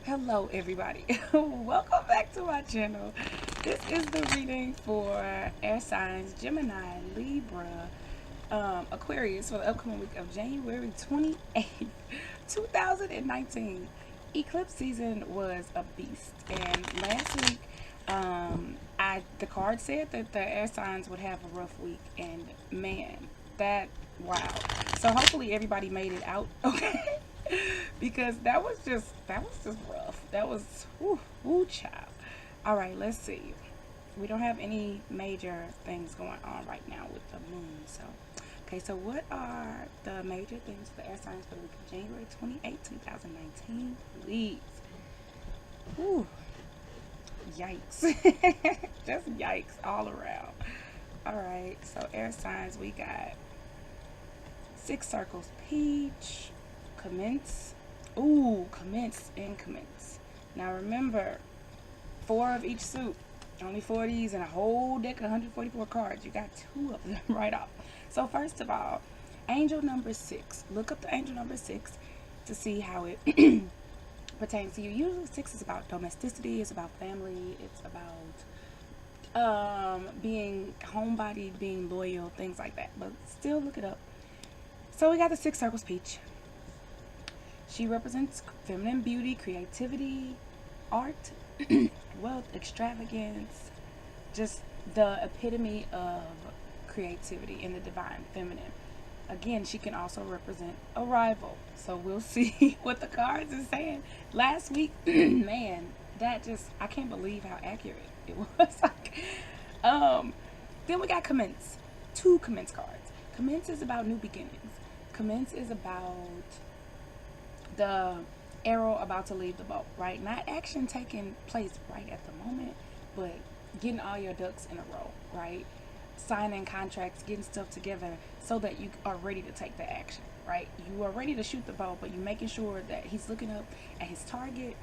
Hello, everybody. Welcome back to my channel. This is the reading for air signs Gemini, Libra, Aquarius for the upcoming week of January 28th, 2019. Eclipse season was a beast, and last week, the card said that the air signs would have a rough week, and man, that wow. So hopefully everybody made it out okay. Because that was just rough. That was woo child. All right, let's see. We don't have any major things going on right now with the moon. So, okay. So, what are the major things for the air signs for the week of January 28, 2019? Please. Whew. Yikes. Just yikes all around. All right. So, air signs. We got 6 circles. Peach. Commence. Ooh, commence and commence. Now remember, 4 of each suit. Only 4 of these and a whole deck of 144 cards. You got 2 of them right off. So first of all, angel number 6. Look up the angel number 6 to see how it pertains to you. Usually 6 is about domesticity, it's about family, it's about being homebodied, being loyal, things like that. But still look it up. So we got the 6 circles peach. She represents feminine beauty, creativity, art, wealth, extravagance, just the epitome of creativity in the divine feminine. Again, she can also represent arrival. So we'll see what the cards are saying. Last week, man, that just, I can't believe how accurate it was. Then we got commence. 2 commence cards. Commence is about new beginnings. Commence is about the arrow about to leave the boat, right? Not action taking place right at the moment, but getting all your ducks in a row, right? Signing contracts, getting stuff together so that you are ready to take the action, right? You are ready to shoot the bow, but you're making sure that he's looking up at his target.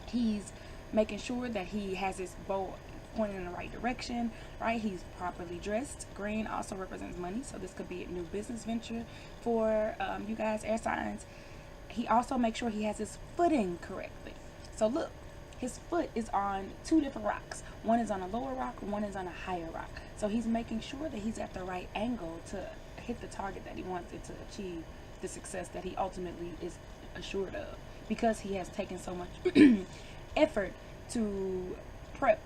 He's making sure that he has his bow pointing in the right direction, right? He's properly dressed. Green also represents money, so this could be a new business venture for you guys, air signs. He also makes sure he has his footing correctly. So look, his foot is on 2 different rocks. One is on a lower rock, one is on a higher rock. So he's making sure that he's at the right angle to hit the target that he wants it to achieve the success that he ultimately is assured of, because he has taken so much effort to prep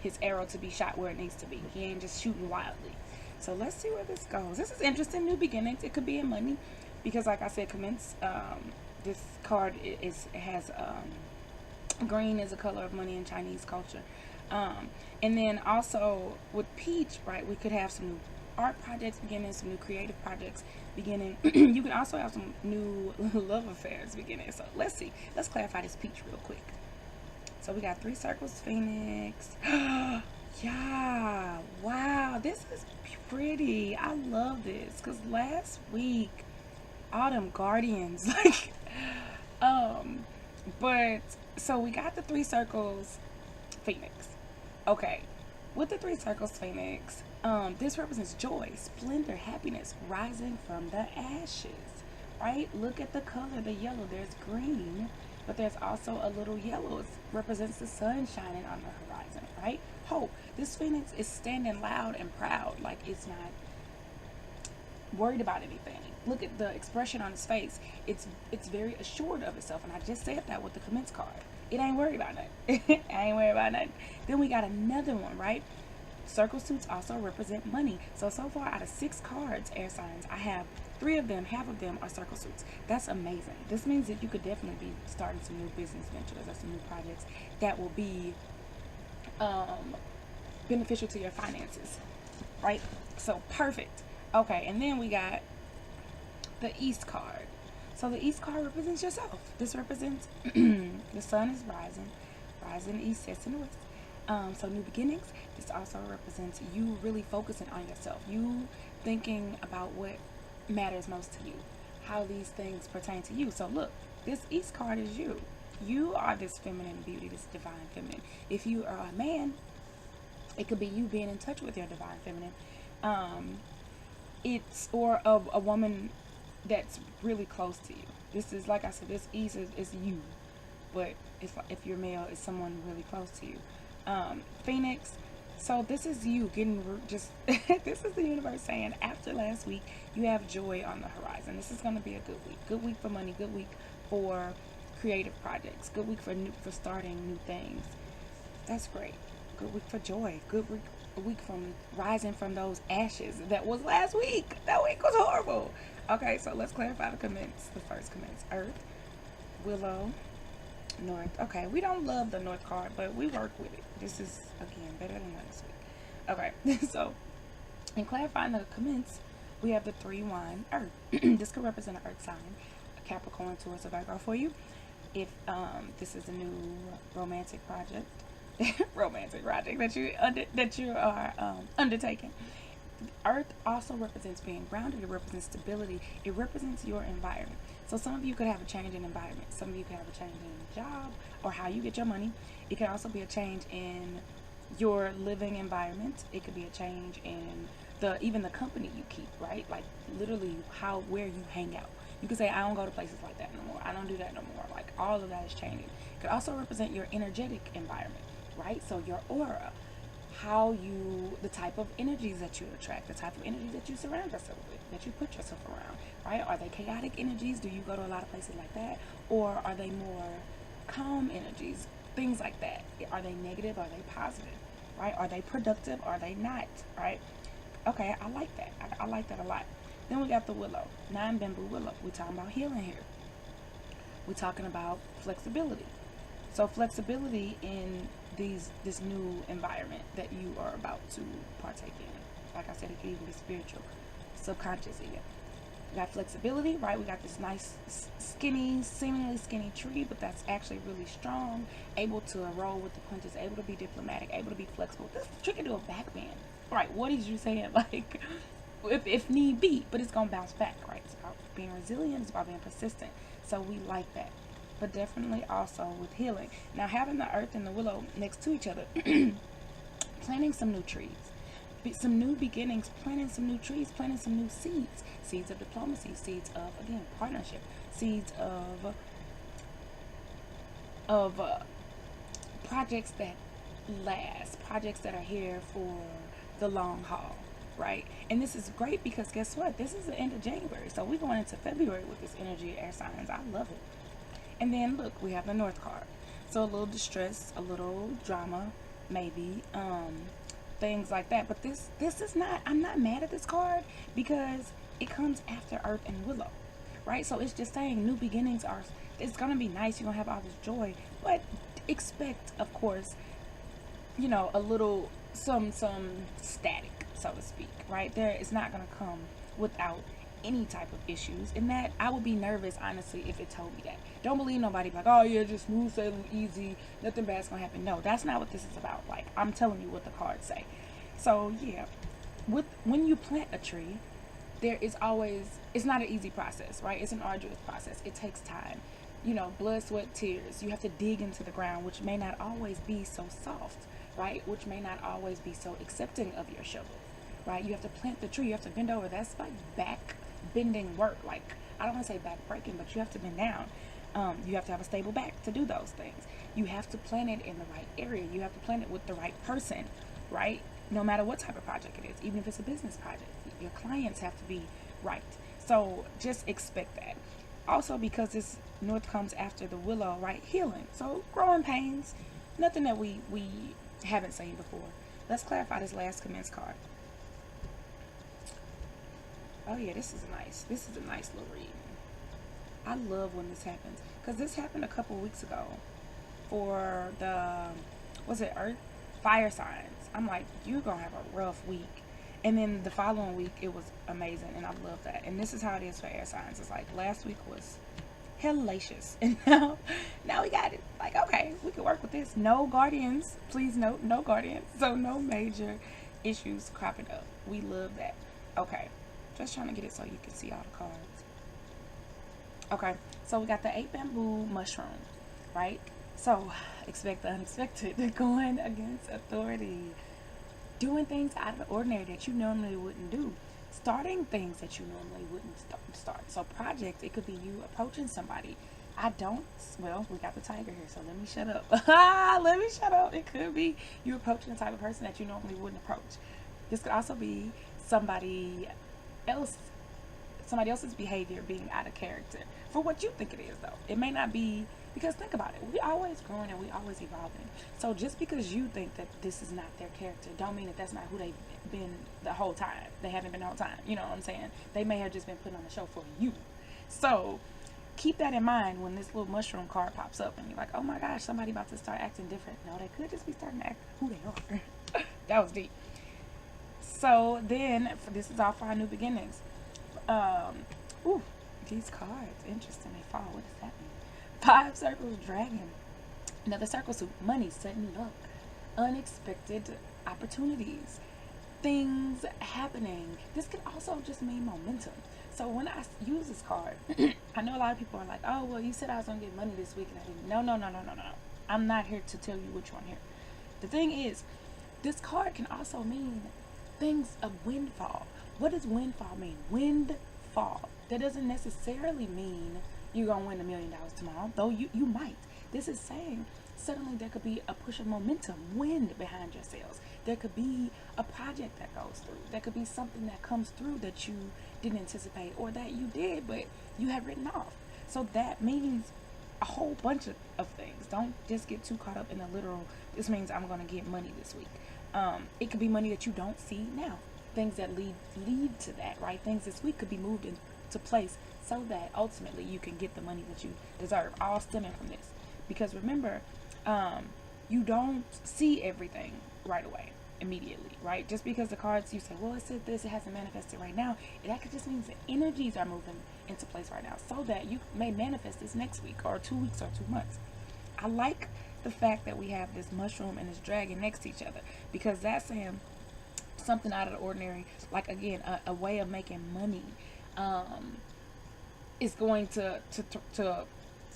his arrow to be shot where it needs to be. He ain't just shooting wildly. So let's see where this goes. This is interesting. New beginnings. It could be in money because, like I said, commence. This card has green is a color of money in Chinese culture, and then also with peach, right? We could have some new art projects beginning, some new creative projects beginning. You can also have some new love affairs beginning. So let's see. Let's clarify this peach real quick. So we got 3 circles, Phoenix. Yeah, wow, this is pretty. I love this because last week, all them guardians, like, but so we got the 3 circles, Phoenix. Okay, with the 3 circles, Phoenix, this represents joy, splendor, happiness rising from the ashes, right? Look at the color, the yellow. There's green, but there's also a little yellow. It represents the sun shining on the horizon, right? Hope. This Phoenix is standing loud and proud, like it's not worried about anything. Look at the expression on his face. It's very assured of itself, and I just said that with the commence card. It ain't worried about nothing. I ain't worried about nothing. Then we got another one, right? Circle suits also represent money. So far out of 6 cards, air signs, I have 3 of them, half of them are circle suits. That's amazing. This means that you could definitely be starting some new business ventures or some new projects that will be beneficial to your finances, right? So perfect. Okay, and then we got the East card. So the East card represents yourself. This represents the sun is rising east, sets in the west. So new beginnings. This also represents you really focusing on yourself. You thinking about what matters most to you, how these things pertain to you. So look, this East card is you. You are this feminine beauty, this divine feminine. If you are a man, it could be you being in touch with your divine feminine. It's or a woman that's really close to you. This is, like I said, this East is you. but it's like if you're male, it's someone really close to you. Phoenix. So this is you getting just this is the universe saying after last week you have joy on the horizon. This is going to be a good week. Good week for money. Good week for creative projects. Good week for starting new things. That's great. Good week for joy. Good week, a week from rising from those ashes that was last week. That week was horrible. Okay, so let's clarify the comments. The first comments: Earth, Willow, North. Okay, we don't love the North card, but we work with it. This is again better than last week. Okay, so in clarifying the comments, we have the 3-1 Earth. This could represent an Earth sign, a Capricorn, Taurus, or Virgo for you. If this is a new romantic project, that you are undertaking. Earth also represents being grounded. It represents stability. It represents your environment. So some of you could have a change in environment. Some of you could have a change in job or how you get your money. It could also be a change in your living environment. It could be a change in even the company you keep, right? Like literally where you hang out. You could say, I don't go to places like that no more. I don't do that no more. Like all of that is changing. It could also represent your energetic environment, right? So your aura, the type of energies that you attract, the type of energies that you surround yourself with, that you put yourself around, right? Are they chaotic energies? Do you go to a lot of places like that? Or are they more calm energies? Things like that. Are they negative? Are they positive? Right? Are they productive? Are they not? Right? Okay, I like that. I like that a lot. Then we got the willow, 9 bamboo willow. We're talking about healing here. We're talking about flexibility. So flexibility in this new environment that you are about to partake in. Like I said, it could even be spiritual, subconscious even. We got flexibility, right? We got this nice skinny, seemingly skinny tree, but that's actually really strong, able to roll with the punches, able to be diplomatic, able to be flexible. This tree can do a back bend. Right, what is you saying? Like, if need be, but it's gonna bounce back, right? It's about being resilient, it's about being persistent. So we like that. But definitely also with healing. Now having the earth and the willow next to each other, planting some new trees, some new beginnings, planting some new trees, planting some new seeds, seeds of diplomacy, seeds of, again, partnership, seeds of projects that last, projects that are here for the long haul, right? And this is great because guess what? This is the end of January, so we're going into February with this energy of air signs. I love it. And then look, we have the North card, so a little distress, a little drama, maybe, things like that. But this is not, I'm not mad at this card because it comes after Earth and Willow, right? So it's just saying new beginnings are, it's gonna be nice, you're gonna have all this joy, but expect, of course, you know, a little some static, so to speak, right? There, it's not gonna come without any type of issues, and that I would be nervous, honestly, if it told me that. Don't believe nobody like, oh yeah, just smooth sailing, easy, nothing bad's gonna happen. No, that's not what this is about. Like, I'm telling you what the cards say. So yeah, when you plant a tree, there is always, it's not an easy process, right? It's an arduous process. It takes time, you know, blood, sweat, tears. You have to dig into the ground, which may not always be so soft, right? Which may not always be so accepting of your shovel, right? You have to plant the tree, you have to bend over. That's like back bending work. Like, I don't want to say back breaking, but you have to bend down. You have to have a stable back to do those things. You have to plant it in the right area. You have to plant it with the right person, right? No matter what type of project it is, even if it's a business project, your clients have to be right. So just expect that. Also, because this North comes after the Willow, right? Healing. So growing pains, nothing that we haven't seen before. Let's clarify this last commence card. Oh yeah, this is nice. This is a nice little reading. I love when this happens, because this happened a couple weeks ago for the, was it Earth? Fire signs. I'm like, you're gonna have a rough week. And then the following week it was amazing, and I love that. And this is how it is for air signs. It's like last week was hellacious, and now we got it. Like, okay, we can work with this. No guardians, please note, no guardians. So no major issues cropping up. We love that. Okay, just trying to get it so you can see all the cards. Okay, so we got the 8 bamboo mushroom, right? So expect the unexpected. Going against authority, doing things out of the ordinary that you normally wouldn't do, starting things that you normally wouldn't start. So projects, it could be you approaching somebody I don't, well, we got the tiger here, so let me shut up. Let me shut up. It could be you approaching the type of person that you normally wouldn't approach. This could also be somebody else, somebody else's behavior being out of character for what you think it is, though. It may not be, because think about it, we always growing and we always evolving. So just because you think that this is not their character don't mean that that's not who they've been the whole time. They haven't been the whole time. You know what I'm saying? They may have just been put on the show for you. So keep that in mind when this little mushroom card pops up and you're like, oh my gosh, somebody about to start acting different. No, they could just be starting to act who they are. That was deep. So then, this is all for our new beginnings. Ooh, these cards, interesting. They fall. What does that mean? 5 circles, dragon. Another circle suit, money, sudden luck, unexpected opportunities, things happening. This could also just mean momentum. So when I use this card, I know a lot of people are like, oh, well, you said I was going to get money this week and I didn't. No. I'm not here to tell you what you want to hear. The thing is, this card can also mean things of windfall. What does windfall mean? Windfall. That doesn't necessarily mean you're going to win $1 million tomorrow, though you might. This is saying suddenly there could be a push of momentum, wind behind your sails. There could be a project that goes through. There could be something that comes through that you didn't anticipate or that you did, but you had written off. So that means a whole bunch of things. Don't just get too caught up in the literal, this means I'm going to get money this week. It could be money that you don't see now. Things that lead to that, right? Things this week could be moved into place so that ultimately you can get the money that you deserve, all stemming from this. Because remember, you don't see everything right away, immediately, right? Just because the cards, you say, well, it said this, it hasn't manifested right now, that could just mean the energies are moving into place right now so that you may manifest this next week or 2 weeks or 2 months. I like the fact that we have this mushroom and this dragon next to each other, because that's saying something out of the ordinary, like again, a way of making money is going to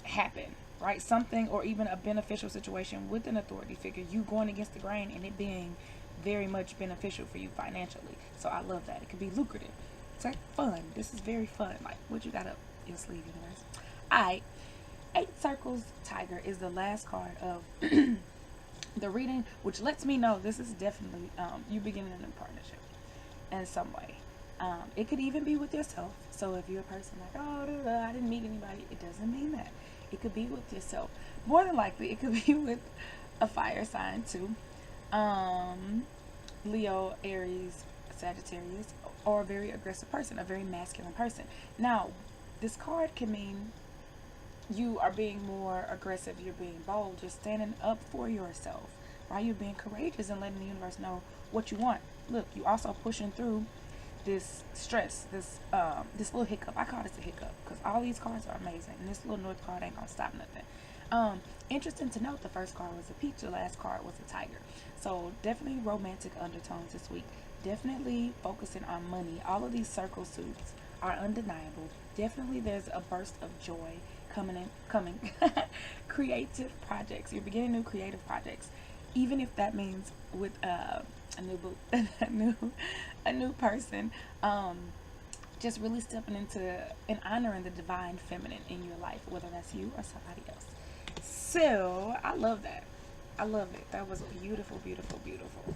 happen, right? Something, or even a beneficial situation with an authority figure, you going against the grain and it being very much beneficial for you financially. So I love that. It could be lucrative. It's like fun. This is very fun. Like what you got up your sleeve, universe. Alright, 8 circles tiger is the last card of the reading, which lets me know this is definitely you beginning a new partnership in some way. It could even be with yourself. So if you're a person like, oh, I didn't meet anybody, it doesn't mean that. It could be with yourself. More than likely, it could be with a fire sign too. Leo, Aries, Sagittarius, or a very aggressive person, a very masculine person. Now, this card can mean you are being more aggressive, you're being bold, you're standing up for yourself, right? You're being courageous and letting the universe know what you want. Look, you also pushing through this stress, this little hiccup. I call this a hiccup because all these cards are amazing, and this little North card ain't gonna stop nothing. Interesting to note, the first card was a peach, the last card was a tiger. So definitely romantic undertones this week. Definitely focusing on money. All of these circle suits are undeniable. Definitely there's a burst of joy coming. Creative projects. You're beginning new creative projects, even if that means with a new person. Just really stepping into and honoring the divine feminine in your life, whether that's you or somebody else. So I love that. I love it. That was beautiful, beautiful, beautiful.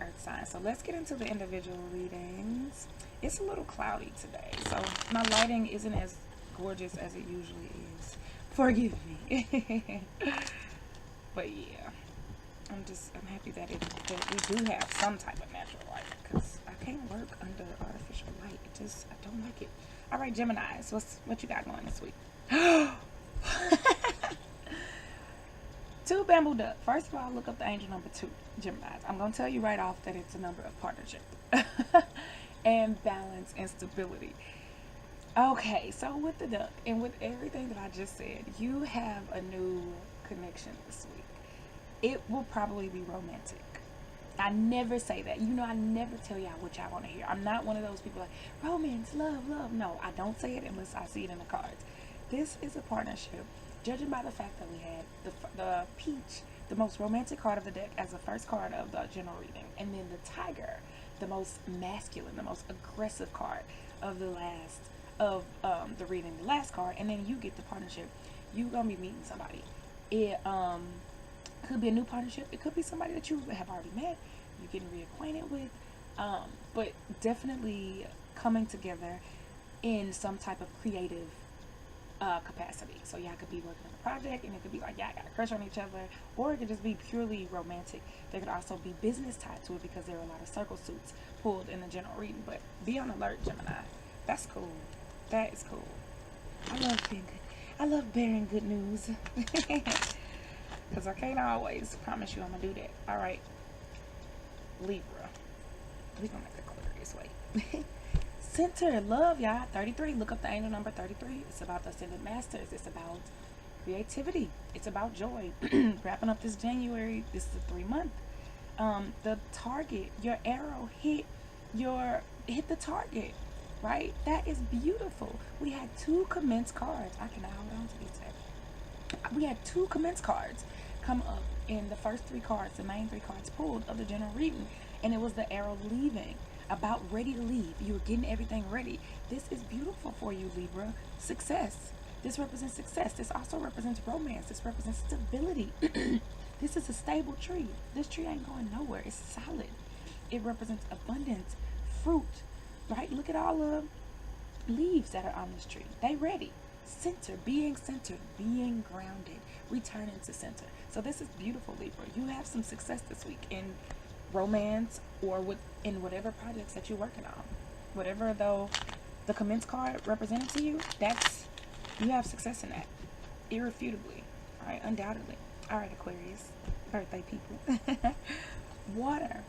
Earth sign. So let's get into the individual readings. It's a little cloudy today, so my lighting isn't as gorgeous as it usually is. Forgive me. But yeah, I'm happy that we do have some type of natural light, because I can't work under artificial light. I don't like it. All right, Geminis, what you got going this week? 2 bamboo duck. First of all, look up the angel number 2, Geminis. I'm going to tell you right off that it's a number of partnership and balance and stability. Okay, so with the duck and with everything that I just said, you have a new connection this week. It will probably be romantic. I never say that. You know, I never tell y'all what y'all want to hear. I'm not one of those people like, romance, love, love. No, I don't say it unless I see it in the cards. This is a partnership. Judging by the fact that we had the peach, the most romantic card of the deck, as the first card of the general reading, and then the tiger, the most masculine, the most aggressive card of the last of the reading, the last card, and then you get the partnership. You gonna be meeting somebody. It could be a new partnership. It could be somebody that you have already met. You're getting reacquainted with, but definitely coming together in some type of creative capacity. So y'all could be working on a project, and it could be like y'all got a crush on each other, or it could just be purely romantic. There could also be business tied to it because there are a lot of circle suits pulled in the general reading. But be on alert, Gemini. That's cool. That is cool. I love being good. I love bearing good news. Because I can't always promise you I'm going to do that. All right. Libra. We're going to make Aquarius. Wait. Center. Love, y'all. 33. Look up the angel number 33. It's about the Ascended Masters. It's about creativity. It's about joy. Wrapping up this January. This is a 3-month. The target. Your arrow hit the target. Right? That is beautiful. We had 2 commence cards. I cannot hold on to these today. We had 2 commence cards come up in the first 3 cards, the main 3 cards pulled of the general reading, and it was the arrow leaving, about ready to leave. You were getting everything ready. This is beautiful for you, Libra. Success. This represents success. This also represents romance. This represents stability. This is a stable tree. This tree ain't going nowhere. It's solid. It represents abundance, fruit. Right? Look at all the leaves that are on this tree. They ready. Centered, being grounded, returning to center. So this is beautiful, Libra. You have some success this week in romance or in whatever projects that you're working on. Whatever though the commence card represented to you, you have success in that. Irrefutably. All right, undoubtedly. All right, Aquarius, birthday people. Water.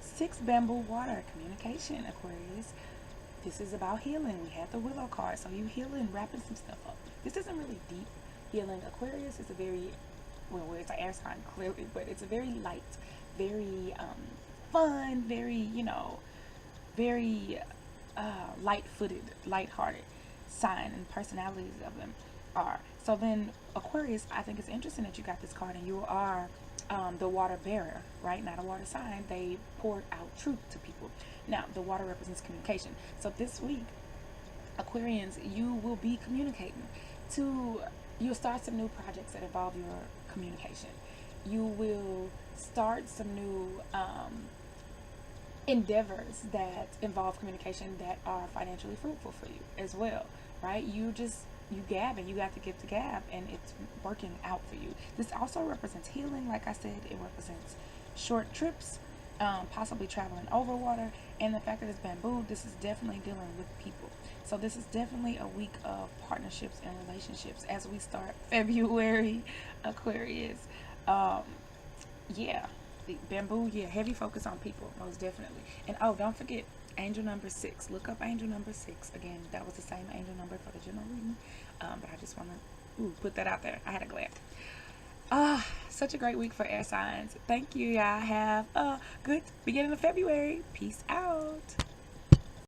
6 bamboo water, communication, Aquarius. This is about healing. We had the willow card, so you healing, wrapping some stuff up. This isn't really deep healing. Aquarius is a very, it's an air sign clearly, but it's a very light, very fun, very, very light-footed, light-hearted sign, and personalities of them are. So then Aquarius, I think it's interesting that you got this card and you are the water bearer, right? Not a water sign. They poured out truth to people. Now, the water represents communication. So this week, Aquarians, you will be communicating you'll start some new projects that involve your communication. You will start some new endeavors that involve communication that are financially fruitful for you as well, right? You gab and you got to give to gab, and it's working out for you. This also represents healing. Like I said, it represents short trips, possibly traveling over water, and the fact that it's bamboo, this is definitely dealing with people. So this is definitely a week of partnerships and relationships as we start February, Aquarius. Yeah, the bamboo, heavy focus on people, most definitely. And don't forget, angel number 6. Look up angel number 6. Again, that was the same angel number for the general reading. But I just want to put that out there. I had a glance. Such a great week for air signs. Thank you, y'all. Have a good beginning of February. Peace out.